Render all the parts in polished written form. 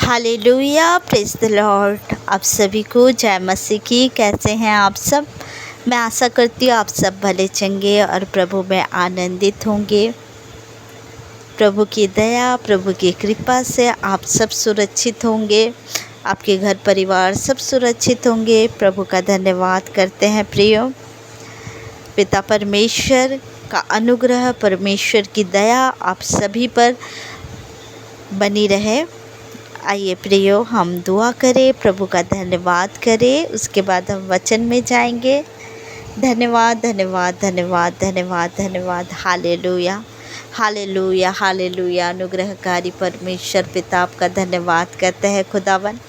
Hallelujah, praise the Lord. आप सभी को जय मसीह की। कैसे हैं आप सब? मैं आशा करती हूँ आप सब भले चंगे और प्रभु में आनंदित होंगे। प्रभु की दया, प्रभु की कृपा से आप सब सुरक्षित होंगे, आपके घर परिवार सब सुरक्षित होंगे। प्रभु का धन्यवाद करते हैं प्रियो। पिता परमेश्वर का अनुग्रह, परमेश्वर की दया आप सभी पर बनी रहे। आइए प्रियो, हम दुआ करें, प्रभु का धन्यवाद करें, उसके बाद हम वचन में जाएंगे। धन्यवाद धन्यवाद धन्यवाद धन्यवाद धन्यवाद। Hallelujah hallelujah hallelujah. अनुग्रहकारी परमेश्वर पिता, आपका धन्यवाद करते हैं खुदावन।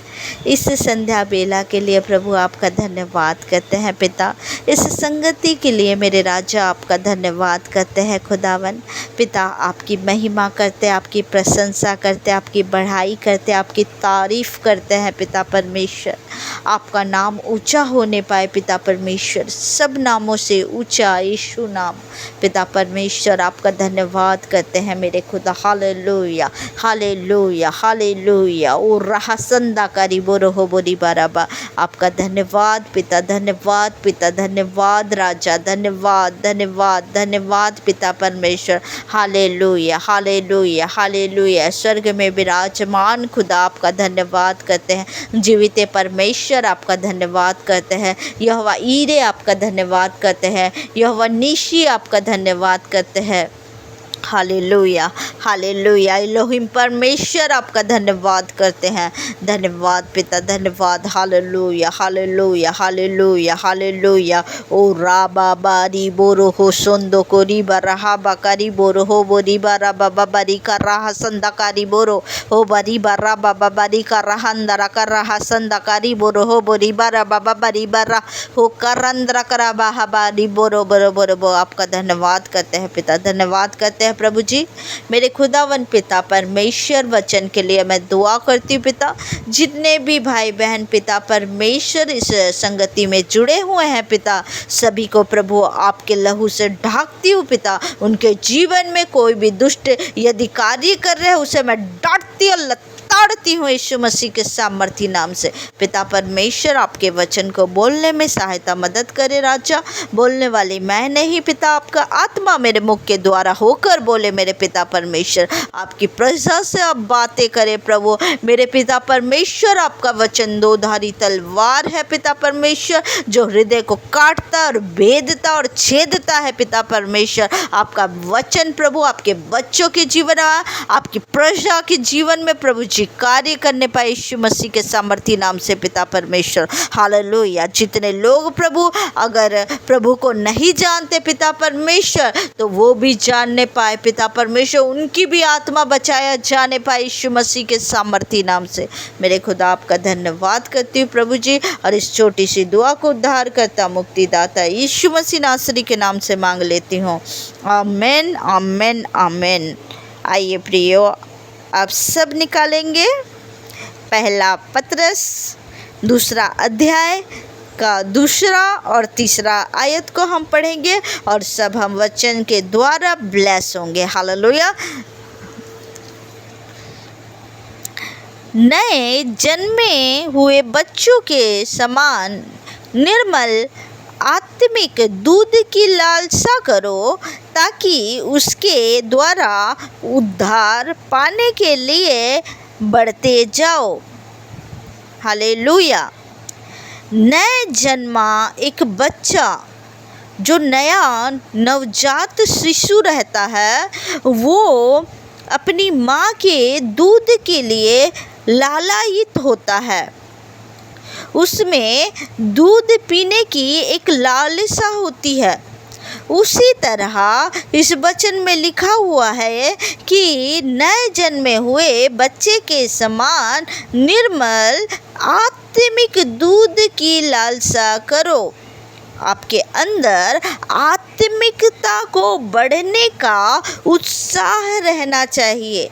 इस संध्या बेला के लिए प्रभु आपका धन्यवाद करते हैं पिता। इस संगति के लिए मेरे राजा आपका धन्यवाद करते हैं खुदावन। पिता आपकी महिमा करते, आपकी प्रशंसा करते, आपकी बढ़ाई करते, आपकी तारीफ़ करते हैं पिता परमेश्वर। आपका नाम ऊंचा होने पाए पिता परमेश्वर, सब नामों से ऊंचा यीशु नाम। पिता परमेश्वर आपका धन्यवाद करते हैं मेरे खुदा। Hallelujah hallelujah hallelujah. ओ रहसंदा करी बोरो हो बोरी बाराबा। आपका धन्यवाद पिता, धन्यवाद पिता, धन्यवाद राजा, धन्यवाद धन्यवाद धन्यवाद पिता परमेश्वर। Hallelujah hallelujah hallelujah. स्वर्ग में विराजमान खुदा आपका धन्यवाद करते हैं। जीवित परमेश्वर आपका धन्यवाद करते हैं। यहोवा ईरे आपका धन्यवाद करते हैं। यहोवा नीशी आपका धन्यवाद करते हैं। Hallelujah hallelujah. एलोहिम परमेश्वर आपका धन्यवाद करते हैं। धन्यवाद पिता, धन्यवाद। Hallelujah hallelujah hallelujah hallelujah. ओ राबा बारी बोरो हो सोंदो कोरी बरहा बकारी बोरो हो बोरी बारा बाबा बारी का रहा संदाकारी बोरो हो बारी बारा बाबा बारी का रहा अंदरा का रहा संदाकारी बोरो हो बोरी बारा बाबा बारी बारा हो करंदरा करा बाहा बारी बोरो बोरो बोरो बो। आपका धन्यवाद करते हैं पिता, धन्यवाद करते हैं प्रभु जी। मेरे खुदावन पिता परमेश्वर, वचन के लिए मैं दुआ करती हूँ पिता। जितने भी भाई बहन पिता परमेश्वर इस संगति में जुड़े हुए हैं पिता, सभी को प्रभु आपके लहू से ढाकती हूँ पिता। उनके जीवन में कोई भी दुष्ट यदि कार्य कर रहे हैं, उसे मैं डांटती और ताड़ती हूँ यीशु मसीह के सामर्थी नाम से। पिता परमेश्वर आपके वचन को बोलने में सहायता मदद करे राजा। बोलने वाली मैं नहीं पिता, आपका आत्मा मेरे मुख के द्वारा होकर बोले मेरे पिता परमेश्वर। आपकी प्रजा से आप बातें करे प्रभु मेरे पिता परमेश्वर। आपका वचन दो-धारी तलवार है पिता परमेश्वर, जो हृदय को काटता और भेदता और छेदता है पिता परमेश्वर। आपका वचन प्रभु आपके बच्चों के जीवन, आपकी प्रजा के जीवन में प्रभु जी कार्य करने पाए यीशु मसीह के सामर्थी नाम से पिता परमेश्वर। हालेलुया। जितने लोग प्रभु अगर प्रभु को नहीं जानते पिता परमेश्वर, तो वो भी जानने पाए पिता परमेश्वर। उनकी भी आत्मा बचाया जाने पाए यीशु मसीह के सामर्थी नाम से। मेरे खुदा आपका धन्यवाद करती हूँ प्रभु जी, और इस छोटी सी दुआ को उद्धार करता मुक्तिदाता यीशु मसीह नासरी के नाम से मांग लेती हूँ। आमेन आमेन आमेन। आइए प्रियो, आप सब निकालेंगे पहला पतरस दूसरा अध्याय का दूसरा और तीसरा आयत को हम पढ़ेंगे, और सब हम वचन के द्वारा ब्लेस होंगे। हालेलुया। नए जन्मे हुए बच्चों के समान निर्मल आत्मिक दूध की लालसा करो, ताकि उसके द्वारा उद्धार पाने के लिए बढ़ते जाओ। हालेलुया। नए जन्मा एक बच्चा, जो नया नवजात शिशु रहता है, वो अपनी माँ के दूध के लिए लालायित होता है। उसमें दूध पीने की एक लालसा होती है। उसी तरह इस वचन में लिखा हुआ है कि नए जन्मे हुए बच्चे के समान निर्मल आत्मिक दूध की लालसा करो। आपके अंदर आत्मिकता को बढ़ने का उत्साह रहना चाहिए।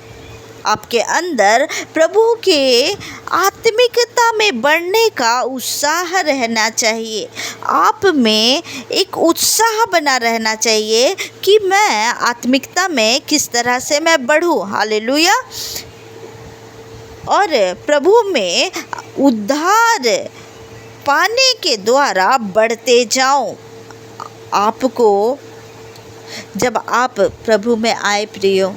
आपके अंदर प्रभु के आत्मिकता में बढ़ने का उत्साह रहना चाहिए। आप में एक उत्साह बना रहना चाहिए कि मैं आत्मिकता में किस तरह से मैं बढ़ूँ। हालेलुया। और प्रभु में उद्धार पाने के द्वारा बढ़ते जाओ। आपको जब आप प्रभु में आए प्रियो,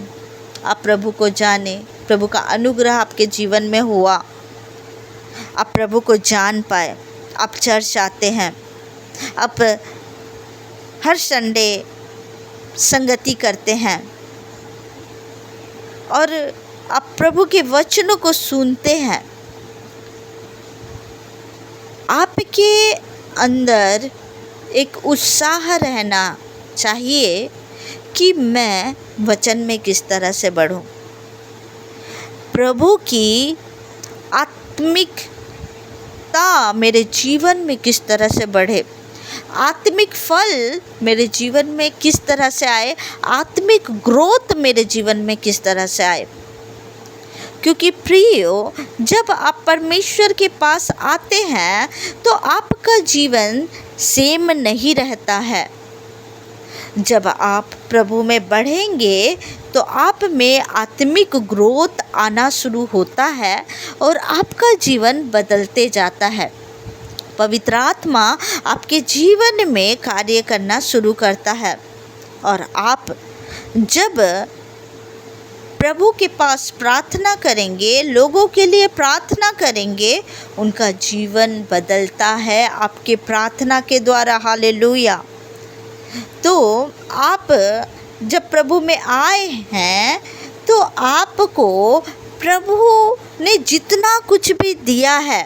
आप प्रभु को जाने, प्रभु का अनुग्रह आपके जीवन में हुआ, आप प्रभु को जान पाए, आप चर्च आते हैं, आप हर संडे संगति करते हैं और आप प्रभु के वचनों को सुनते हैं। आपके अंदर एक उत्साह रहना चाहिए कि मैं वचन में किस तरह से बढ़ूं, प्रभु की आत्मिकता मेरे जीवन में किस तरह से बढ़े, आत्मिक फल मेरे जीवन में किस तरह से आए, आत्मिक ग्रोथ मेरे जीवन में किस तरह से आए। क्योंकि प्रियो, जब आप परमेश्वर के पास आते हैं तो आपका जीवन सेम नहीं रहता है। जब आप प्रभु में बढ़ेंगे तो आप में आत्मिक ग्रोथ आना शुरू होता है और आपका जीवन बदलते जाता है। पवित्र आत्मा आपके जीवन में कार्य करना शुरू करता है और आप जब प्रभु के पास प्रार्थना करेंगे, लोगों के लिए प्रार्थना करेंगे, उनका जीवन बदलता है आपके प्रार्थना के द्वारा। हालेलुया। तो आप जब प्रभु में आए हैं तो आपको प्रभु ने जितना कुछ भी दिया है,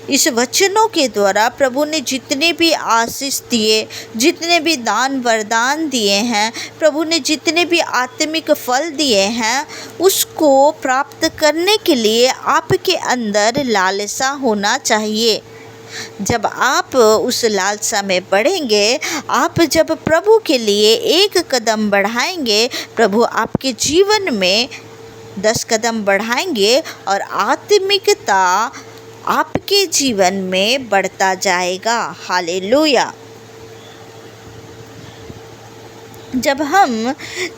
इस वचनों के द्वारा प्रभु ने जितने भी आशीष दिए, जितने भी दान वरदान दिए हैं, प्रभु ने जितने भी आत्मिक फल दिए हैं, उसको प्राप्त करने के लिए आपके अंदर लालसा होना चाहिए। जब आप उस लालसा में बढ़ेंगे, आप जब प्रभु के लिए एक कदम बढ़ाएंगे, प्रभु आपके जीवन में 10 कदम बढ़ाएंगे और आत्मिकता आपके जीवन में बढ़ता जाएगा। हालेलुया। जब हम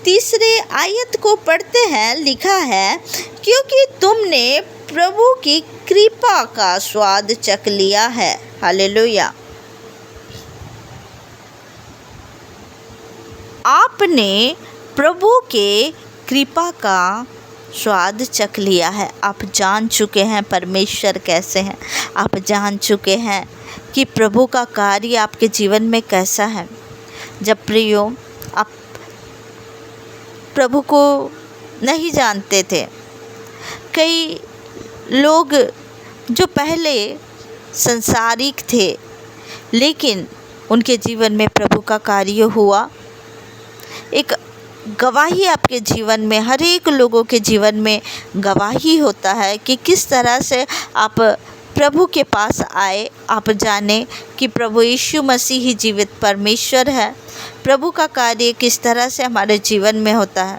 तीसरे आयत को पढ़ते हैं, लिखा है, क्योंकि तुमने प्रभु की कृपा का स्वाद चख लिया है। हालेलुया। आपने प्रभु के कृपा का स्वाद चख लिया है। आप जान चुके हैं परमेश्वर कैसे हैं, आप जान चुके हैं कि प्रभु का कार्य आपके जीवन में कैसा है। जब प्रियो आप प्रभु को नहीं जानते थे, कई लोग जो पहले संसारिक थे लेकिन उनके जीवन में प्रभु का कार्य हुआ, एक गवाही आपके जीवन में, हर एक लोगों के जीवन में गवाही होता है कि किस तरह से आप प्रभु के पास आए। आप जाने कि प्रभु यीशु मसीह ही जीवित परमेश्वर है। प्रभु का कार्य किस तरह से हमारे जीवन में होता है,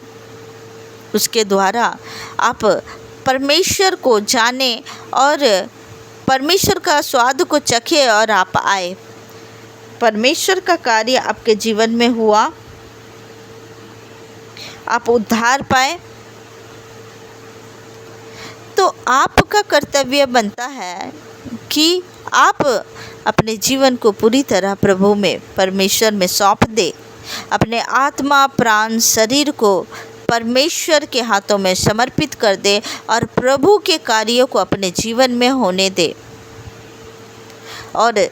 उसके द्वारा आप परमेश्वर को जाने और परमेश्वर का स्वाद को चखे और आप आए। परमेश्वर का कार्य आपके जीवन में हुआ, आप उद्धार पाए, तो आपका कर्तव्य बनता है कि आप अपने जीवन को पूरी तरह प्रभु में, परमेश्वर में सौंप दे। अपने आत्मा, प्राण, शरीर को परमेश्वर के हाथों में समर्पित कर दे और प्रभु के कार्यों को अपने जीवन में होने दे। और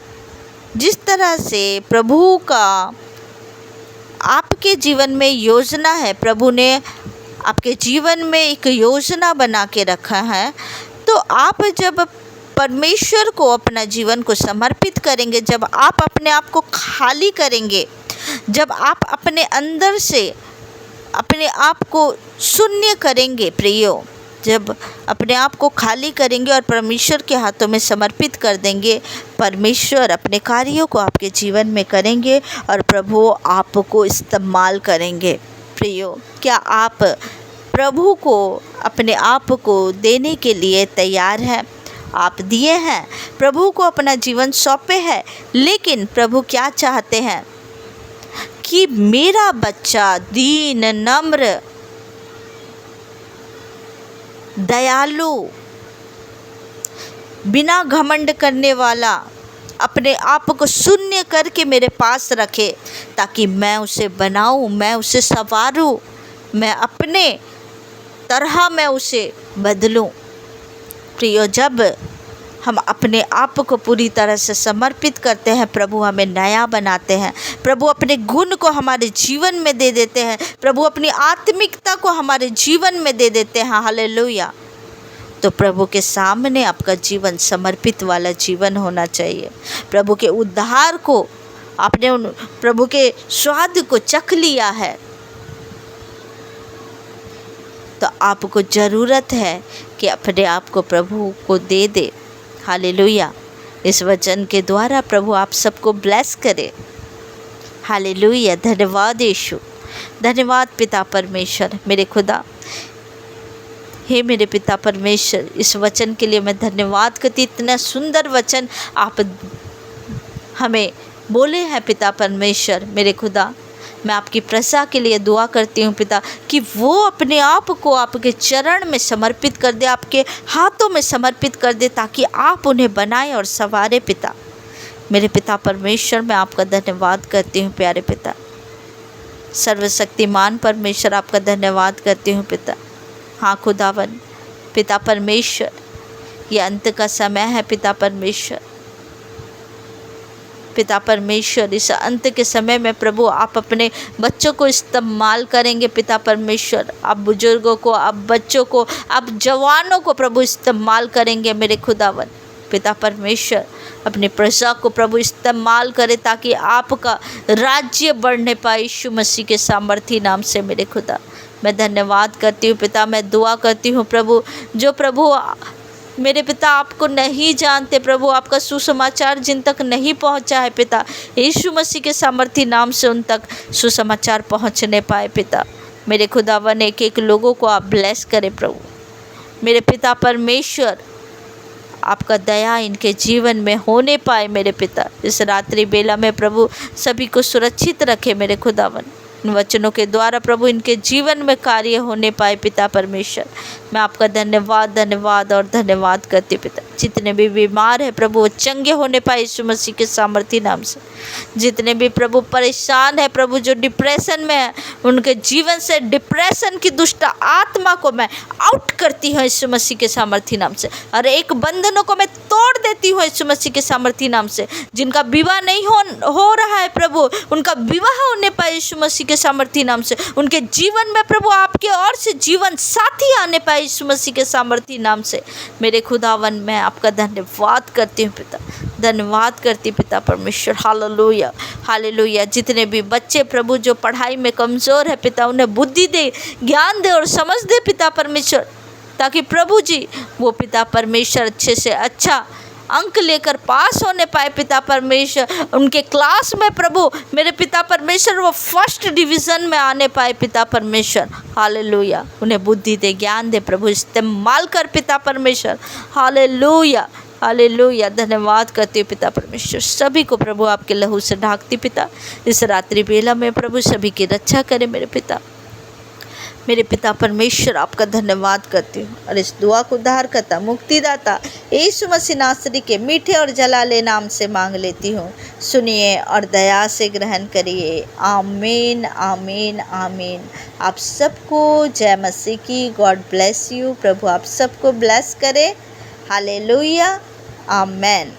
जिस तरह से प्रभु का आपके जीवन में योजना है, प्रभु ने आपके जीवन में एक योजना बना के रखा है, तो आप जब परमेश्वर को अपना जीवन को समर्पित करेंगे, जब आप अपने आप को खाली करेंगे, जब आप अपने अंदर से अपने आप को शून्य करेंगे प्रियो, जब अपने आप को खाली करेंगे और परमेश्वर के हाथों में समर्पित कर देंगे, परमेश्वर अपने कार्यों को आपके जीवन में करेंगे और प्रभु आपको इस्तेमाल करेंगे। प्रियो, क्या आप प्रभु को अपने आप को देने के लिए तैयार हैं? आप दिए हैं, प्रभु को अपना जीवन सौंपे हैं, लेकिन प्रभु क्या चाहते हैं कि मेरा बच्चा दीन, नम्र, दयालु बिना घमंड करने वाला अपने आप को शून्य करके मेरे पास रखे, ताकि मैं उसे बनाऊं, मैं उसे संवारूं, मैं अपने तरह मैं उसे बदलूं। प्रियो, जब हम अपने आप को पूरी तरह से समर्पित करते हैं, प्रभु हमें नया बनाते हैं। प्रभु अपने गुण को हमारे जीवन में दे देते हैं। प्रभु अपनी आत्मिकता को हमारे जीवन में दे देते हैं। हालेलुया। तो प्रभु के सामने आपका जीवन समर्पित वाला जीवन होना चाहिए। प्रभु के उद्धार को आपने प्रभु के स्वाद को चख लिया है, तो आपको ज़रूरत है कि अपने आप को प्रभु को दे दे। हालेलुया। इस वचन के द्वारा प्रभु आप सबको ब्लेस करे। हालेलुया। धन्यवाद यीशु, धन्यवाद पिता परमेश्वर। मेरे खुदा, हे मेरे पिता परमेश्वर, इस वचन के लिए मैं धन्यवाद करती। इतना सुंदर वचन आप हमें बोले हैं पिता परमेश्वर। मेरे खुदा, मैं आपकी प्रजा के लिए दुआ करती हूँ पिता, कि वो अपने आप को आपके चरण में समर्पित कर दे, आपके हाथों में समर्पित कर दे, ताकि आप उन्हें बनाएं और संवारे पिता। मेरे पिता परमेश्वर, मैं आपका धन्यवाद करती हूँ प्यारे पिता। सर्वशक्तिमान परमेश्वर, आपका धन्यवाद करती हूँ पिता। हाँ खुदावन पिता परमेश्वर, ये अंत का समय है पिता परमेश्वर। पिता परमेश्वर, इस अंत के समय में प्रभु आप अपने बच्चों को इस्तेमाल करेंगे पिता परमेश्वर। आप बुजुर्गों को, आप बच्चों को, आप जवानों को प्रभु इस्तेमाल करेंगे मेरे खुदावन। पिता परमेश्वर, अपने प्रजा को प्रभु इस्तेमाल करे, ताकि आपका राज्य बढ़ने पाए यीशु मसीह के सामर्थी नाम से। मेरे खुदा, मैं धन्यवाद करती हूँ पिता। मैं दुआ करती हूँ प्रभु, जो प्रभु मेरे पिता आपको नहीं जानते, प्रभु आपका सुसमाचार जिन तक नहीं पहुंचा है पिता, यीशु मसीह के सामर्थी नाम से उन तक सुसमाचार पहुंचने पाए पिता। मेरे खुदावन, एक एक लोगों को आप ब्लेस करें प्रभु। मेरे पिता परमेश्वर, आपका दया इनके जीवन में होने पाए मेरे पिता। इस रात्रि बेला में प्रभु सभी को सुरक्षित रखे मेरे खुदावन। इन वचनों के द्वारा प्रभु इनके जीवन में कार्य होने पाए पिता परमेश्वर। मैं आपका धन्यवाद और धन्यवाद करती पिता। जितने भी बीमार हैं प्रभु, वो चंगे होने पाए यीशु मसीह के सामर्थी नाम से। जितने भी प्रभु परेशान है प्रभु, जो डिप्रेशन में है, उनके जीवन से डिप्रेशन की दुष्ट आत्मा को मैं आउट करती हूँ यीशु मसीह के सामर्थी नाम से। और एक बंधनों को मैं तोड़ देती हूँ यीशु मसीह के सामर्थी नाम से। जिनका विवाह नहीं हो रहा है प्रभु, उनका विवाह होने पाए यीशु मसीह के सामर्थी नाम से। उनके जीवन में प्रभु आपके ओर से जीवन साथी आने पाए यीशु मसीह के सामर्थी नाम से। मेरे खुदावन, मैं आपका धन्यवाद करती हूँ पिता, धन्यवाद करती पिता परमेश्वर। Hallelujah, hallelujah. जितने भी बच्चे प्रभु जो पढ़ाई में कमज़ोर है पिता, उन्हें बुद्धि दे, ज्ञान दे और समझ दे पिता परमेश्वर, ताकि प्रभु जी वो पिता परमेश्वर अच्छे से अच्छा अंक लेकर पास होने पाए पिता परमेश्वर। उनके क्लास में प्रभु मेरे पिता परमेश्वर वो फर्स्ट डिवीज़न में आने पाए पिता परमेश्वर। हालेलुया। उन्हें बुद्धि दे, ज्ञान दे प्रभु, इस्तेमाल कर पिता परमेश्वर। Hallelujah, hallelujah. धन्यवाद करती हूँ पिता परमेश्वर। सभी को प्रभु आपके लहू से ढाकती पिता। इस रात्रि बेला में प्रभु सभी की रक्षा करे मेरे पिता। मेरे पिता परमेश्वर, आपका धन्यवाद करती हूँ और इस दुआ को उद्धारकर्ता, मुक्तिदाता यीशु मसीह नासरी के मीठे और जलाले नाम से मांग लेती हूँ। सुनिए और दया से ग्रहण करिए। आमीन, आमीन, आमीन। आप सबको जय मसीह की। God bless you. प्रभु आप सबको ब्लेस करे। हालेलुया, आमेन।